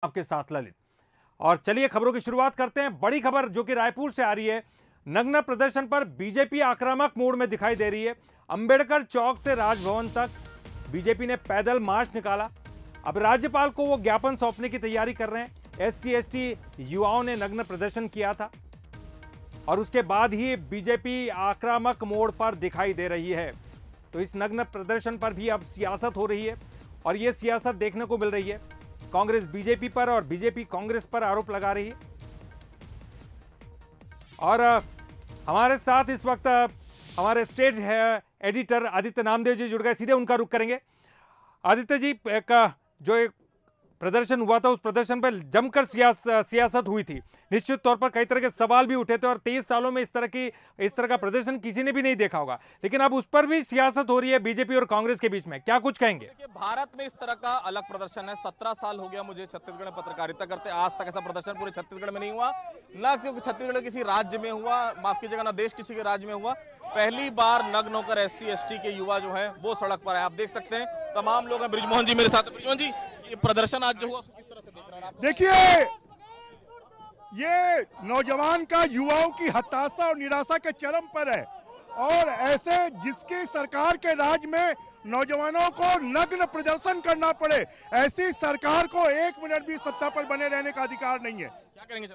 आपके साथ ललित। और चलिए खबरों की शुरुआत करते हैं। बड़ी खबर जो कि रायपुर से आ रही है। नग्न प्रदर्शन पर बीजेपी आक्रामक मोड में दिखाई दे रही है। अंबेडकर चौक से राजभवन तक बीजेपी ने पैदल मार्च निकाला। अब राज्यपाल को वो ज्ञापन सौंपने की तैयारी कर रहे हैं। एससी एसटी युवाओं ने नग्न प्रदर्शन किया था और उसके बाद ही बीजेपी आक्रामक मोड पर दिखाई दे रही है। तो इस नग्न प्रदर्शन पर भी अब सियासत हो रही है और ये सियासत देखने को मिल रही है। कांग्रेस बीजेपी पर और बीजेपी कांग्रेस पर आरोप लगा रही है। और हमारे साथ इस वक्त हमारे स्टेट एडिटर आदित्य नामदेव जी जुड़ गए। सीधे उनका रुख करेंगे। आदित्य जी, जो एक प्रदर्शन हुआ था उस प्रदर्शन पर जमकर सियासत हुई थी। निश्चित तौर पर कई तरह के सवाल भी उठे थे और 23 सालों में इस तरह का प्रदर्शन किसी ने भी नहीं देखा होगा, लेकिन अब उस पर भी सियासत हो रही है बीजेपी और कांग्रेस के बीच में। क्या कुछ कहेंगे? देखिए, भारत में इस तरह का अलग प्रदर्शन है। 17 साल हो गया मुझे छत्तीसगढ़ में पत्रकारिता करते, आज तक ऐसा प्रदर्शन पूरे छत्तीसगढ़ में नहीं हुआ। न क्योंकि छत्तीसगढ़ किसी राज्य में हुआ, माफ कीजिएगा, ना देश किसी के राज्य में हुआ। पहली बार नग्न होकर एससी एसटी के युवा जो है वो सड़क पर है। आप देख सकते हैं तमाम लोग हैं। ब्रिजमोहन जी मेरे साथ। ब्रिजमोहन जी, ये प्रदर्शन आज जो हुआ उसको किस तरह से देख रहे हैं आप? देखिए, ये नौजवान का युवाओं की हताशा और निराशा के चरम पर है और ऐसे जिसकी सरकार के राज में नौजवानों को नग्न प्रदर्शन करना पड़े, ऐसी सरकार को 1 मिनट भी सत्ता पर बने रहने का अधिकार नहीं है। क्या करेंगे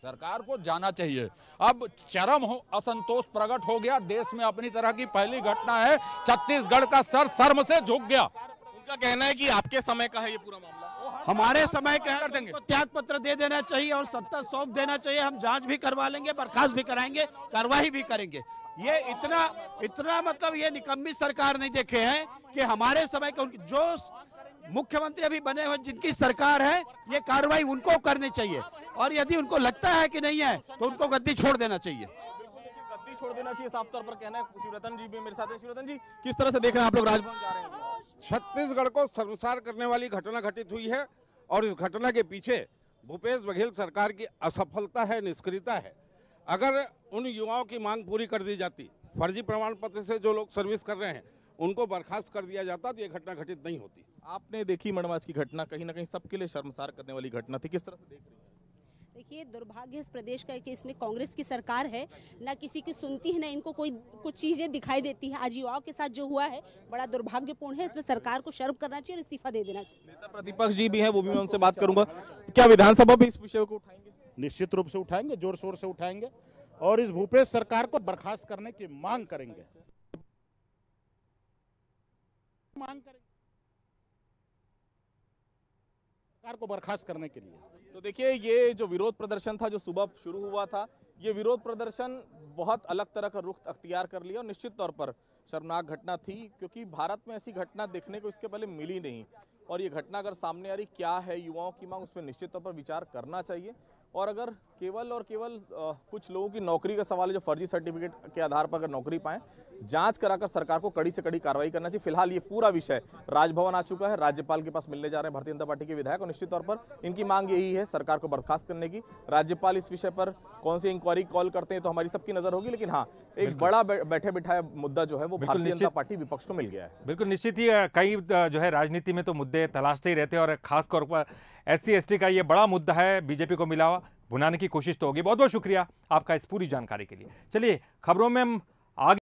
सरकार को जाना चाहिए। अब चरम असंतोष प्रकट हो गया। देश में अपनी तरह की पहली घटना है। छत्तीसगढ़ का सर शर्म से झुक गया। उनका कहना है कि आपके समय का है ये पूरा मामला। हमारे समय का कर देंगे। त्याग पत्र दे देना चाहिए और सत्ता सौंप देना चाहिए। हम जांच भी करवा लेंगे, बर्खास्त भी कराएंगे, कार्रवाई भी करेंगे। ये इतना मतलब ये निकम्मी सरकार नहीं देखे हैं कि हमारे समय के जो मुख्यमंत्री अभी बने हुए जिनकी सरकार है, ये कार्रवाई उनको करनी चाहिए और यदि उनको लगता है कि नहीं है तो उनको गद्दी छोड़ देना चाहिए। गद्दी छोड़ देना चाहिए, साफ तौर पर कहना है। शिवरतन जी भी मेरे साथ है। शिवरतन जी, किस तरह से देख रहे हैं आप लोग राजभवन जा रहे हैं? छत्तीसगढ़ को शर्मसार करने वाली घटना घटित हुई है और इस घटना के पीछे भूपेश बघेल सरकार की असफलता है, निष्क्रियता है। अगर उन युवाओं की मांग पूरी कर दी जाती, फर्जी प्रमाण पत्र से जो लोग सर्विस कर रहे हैं उनको बर्खास्त कर दिया जाता तो ये घटना घटित नहीं होती। आपने देखी मैडम आज की घटना, कहीं ना कहीं सबके लिए शर्मसार करने वाली घटना थी। किस तरह से देख रही है? देखिए, दुर्भाग्य इस प्रदेश का है कि इसमें कांग्रेस की सरकार है, ना किसी की सुनती है, ना इनको कोई कुछ चीजें दिखाई देती है। आज युवाओं के साथ जो हुआ है बड़ा दुर्भाग्यपूर्ण है। इसमें सरकार को शर्म करना चाहिए और इस्तीफा दे देना चाहिए। नेता प्रतिपक्ष जी भी हैं, वो भी मैं उनसे बात करूंगा। क्या विधानसभा में इस विषय को उठाएंगे? निश्चित रूप से उठाएंगे, जोर शोर से उठाएंगे और इस भूपेश सरकार को बर्खास्त करने की मांग करेंगे। सरकार को बर्खास्त करने के लिए। तो देखिए, ये जो विरोध प्रदर्शन था जो सुबह शुरू हुआ था, ये विरोध प्रदर्शन बहुत अलग तरह का रुख अख्तियार कर लिया और निश्चित तौर पर शर्मनाक घटना थी, क्योंकि भारत में ऐसी घटना देखने को इसके पहले मिली नहीं। और ये घटना अगर सामने आ रही, क्या है युवाओं की मांग, उस पर निश्चित तौर पर विचार करना चाहिए। और अगर केवल और केवल कुछ लोगों की नौकरी का सवाल है जो फर्जी सर्टिफिकेट के आधार पर अगर नौकरी पाएं, जांच कराकर सरकार को कड़ी से कड़ी कार्रवाई करना चाहिए। फिलहाल ये पूरा विषय राजभवन आ चुका है, राज्यपाल के पास मिलने जा रहे हैं भारतीय जनता पार्टी के विधायक और निश्चित तौर पर इनकी मांग यही है सरकार को बर्खास्त करने की। राज्यपाल इस विषय पर कौन सी इंक्वायरी कॉल करते हैं तो हमारी सबकी नजर होगी, लेकिन हाँ, एक बड़ा बैठे बिठाए मुद्दा जो है वो भारतीय जनता पार्टी विपक्ष को मिल गया है। बिल्कुल निश्चित ही कई जो है राजनीति में तो मुद्दे तलाशते ही रहते हैं और खासतौर पर एससी एसटी का ये बड़ा मुद्दा है। बीजेपी को मिला हुआ भुनाने की कोशिश तो होगी। बहुत बहुत शुक्रिया आपका इस पूरी जानकारी के लिए। चलिए खबरों में हम